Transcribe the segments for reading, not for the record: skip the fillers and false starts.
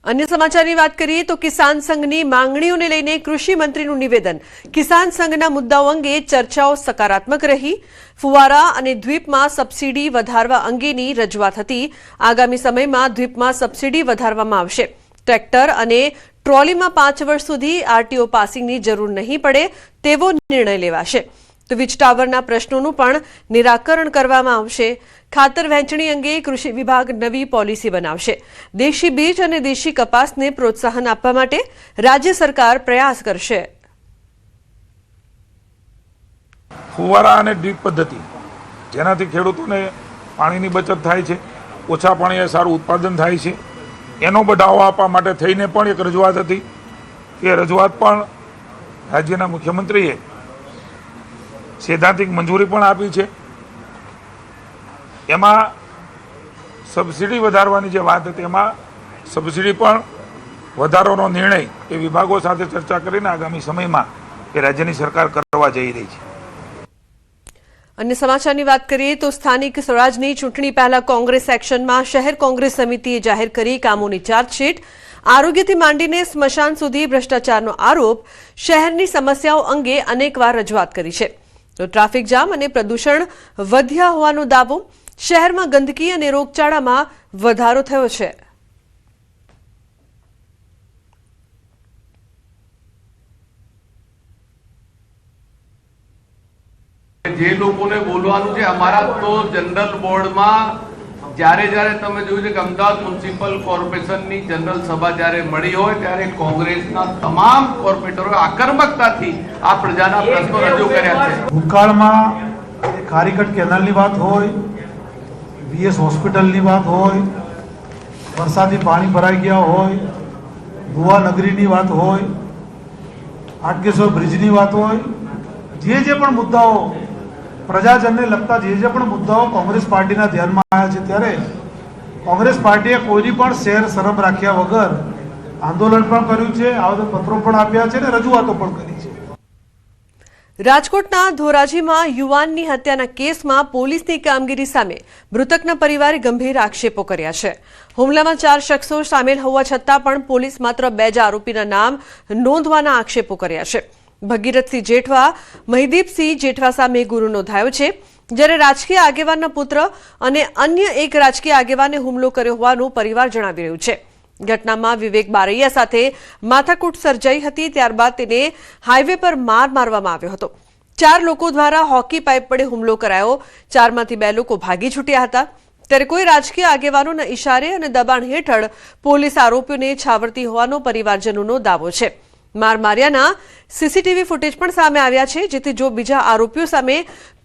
अन्य समाचारनी वात करीए तो किसान संघनी मांगणीओने लईने कृषि मंत्रीनुं निवेदन। किसान संघना मुद्दाओ अंगे चर्चाओ सकारात्मक रही। फुवारा अने द्वीपमां सब्सिडी वधारवा अंगेनी रजूआत हती। आगामी समयमां द्वीपमां सब्सिडी वधारवामां आवशे। ट्रेक्टर अने ट्रोलीमां 5 वर्ष सुधी आरटीओ पासिंगनी जरूर नहीं पड़े तेवो निर्णय लेवाशे। तो वीज टावरना प्रश्नोनुं पण निराकरण करवामां आवशे। खातर वहेंचणी अंगे कृषि विभाग नवी पॉलिसी बनावशे। देशी बीज अने देशी कपासने प्रोत्साहन आपवा माटे राज्य सरकार प्रयास करशे। फुवारा अने ड्रीप पद्धति जेनाथी खेडूतोने पाणीनी बचत थाय छे, ओछा पाણીએ સારું ઉત્પાદન થાય છે, એનો બઢાવો આપવા માટે થઈને પણ એક રજૂઆત હતી। એ રજૂઆત પણ રાજ્યના મુખ્યમંત્રીએ સૈદ્ધાંતિક મંજૂરી પણ આપી છે। એમાં સબસિડી વધારવાની જે વાત હતી એમાં સબસિડી પણ વધારોનો નિર્ણય એ વિભાગો સાથે ચર્ચા કરીને આગામી સમયમાં એ રાજ્યની સરકાર કરવા જઈ રહી છે। अन्य समाचारनी वात करीए तो स्थानिक स्वराजनी चूंटणी पहला कोंग्रेस एक्शनमां शहर कोंग्रेस समितिए जाहेर करी कामोनी चार्जशीट। आरोग्यथी मांडीने स्मशान सुधी भ्रष्टाचारनो आरोप। शहरनी समस्याओ अंगे अनेकवार रजूआत करी छे। तो ट्राफिक जाम अने प्रदूषण वध्या होवानो दावो। शहरमां गंदकी अने रोगचाळामां वधारो थयो छे। જે લોકોને બોલવાનું છે અમારા તો જનરલ બોર્ડમાં જ્યારે જ્યારે તમે જોયું છે કે અમદાવાદ મ્યુનિસિપલ કોર્પોરેશનની જનરલ સભા જ્યારે મળી હોય ત્યારે કોંગ્રેસના તમામ કોર્પોરેટરોએ આક્રમકતાથી આ પ્રજાના પ્રશ્નો રજૂ કર્યા છે। ભૂતકાળમાં ખારીકટ કેનાલની વાત હોય, બીએસ હોસ્પિટલની વાત હોય, વરસાદી પાણી ભરાઈ ગયા હોય, ગોવા નગરીની વાત હોય, હાટકેશ્વર બ્રિજની વાત હોય, જે પણ મુદ્દાઓ પ્રજાજનને લગતા જે પણ મુદ્દાઓ કોંગ્રેસ પાર્ટીના ધ્યાનમાં આવ્યા છે ત્યારે કોંગ્રેસ પાર્ટીએ કોઈની પણ શેર શરમ રાખ્યા વગર આંદોલન પણ કર્યું છે, આવેદનપત્રો પણ આપ્યા છે અને રજૂઆતો પણ કરી છે। રાજકોટના ધોરાજીમાં યુવાનની હત્યાના કેસમાં પોલીસની કામગીરી સામે મૃતકના પરિવારે ગંભીર આક્ષેપો કર્યા છે। હુમલામાં 4 શખ્સો સામેલ હોવા છતાં પણ પોલીસ માત્ર 2 જ આરોપીના નામ નોંધવાના આક્ષેપો કર્યા છે। ભગીરથસિંહ જેઠવા મહિદીપસિંહ જેઠવા સામે ગુનો નોંધાયો છે, જ્યારે રાજકીય આગેવાનના પુત્ર અને અન્ય એક રાજકીય આગેવાને હુમલો કર્યો હોવાનું પરિવાર જણાવી રહ્યું છે। ઘટનામાં વિવેક બારૈયા સાથે માથાકૂટ સર્જાઈ હતી, ત્યારબાદ તેને હાઈવે પર માર મારવામાં આવ્યો હતો। 4 લોકો દ્વારા હોકી પાઇપ વડે હુમલો કરાયો। 4માંથી 2 લોકો ભાગી છૂટ્યા હતા, ત્યારે કોઈ રાજકીય આગેવાનોના ઇશારે અને દબાણ હેઠળ પોલીસ આરોપીઓને છાવરતી હોવાનો પરિવારજનોનો દાવો છે। માર માર્યાના સીસીટીવી ફૂટેજ પણ સામે આવ્યા છે, જેથી જો બીજા આરોપીઓ સામે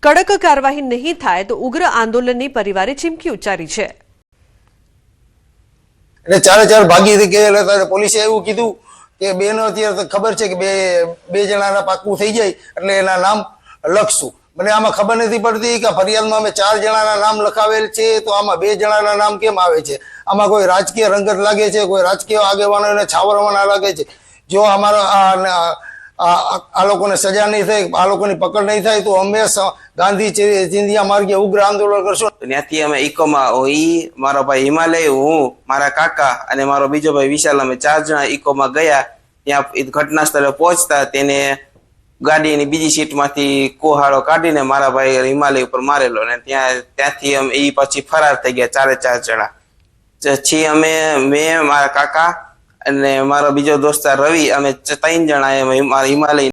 કડક કાર્યવાહી નહીં થાય તો ઉગ્ર આંદોલનની પરિવારે ચીમકી ઉચ્ચારી છે। એટલે 4 ભાગી ગયેલા હતા। પોલીસે એવું કીધું કે બેનો અત્યારે ખબર છે કે બે જણાના પાકું થઈ જાય એટલે એના નામ લખશું। મને આમાં ખબર નથી પડતી કે ફરિયાદમાં અમે 4 જણાના નામ લખાવેલ છે, તો આમાં 2 જણાના નામ કેમ આવે છે? આમાં કોઈ રાજકીય રંગત લાગે છે, કોઈ રાજકીય આગેવાનોને છાવરવાના લાગે છે। જો અમારો આ લોકોને સજા નહીં થાય, આ લોકોની પકડ નહીં થાય તો અમે ગાંધી ચિંધિયા માર્ગે ઉગ્ર આંદોલન કરશું। ત્યાંથી અમે ઇકોમાં મારો ભાઈ હિમાલય, હું, મારા કાકા અને મારો બીજો ભાઈ વિશાલ, અમે 4 જણા ઇકોમાં ગયા। ત્યાં ઘટના સ્થળે પહોંચતા તેને ગાડીની બીજી સીટમાંથી કોહાડો કાઢીને મારા ભાઈ હિમાલય ઉપર મારેલો અને ત્યાંથી અમે પછી ફરાર થઈ ગયા 4 જણા। પછી મેં, મારા કાકા અને મારો બીજો દોસ્તાર રવિ, અમે 3 જણા હિમાલય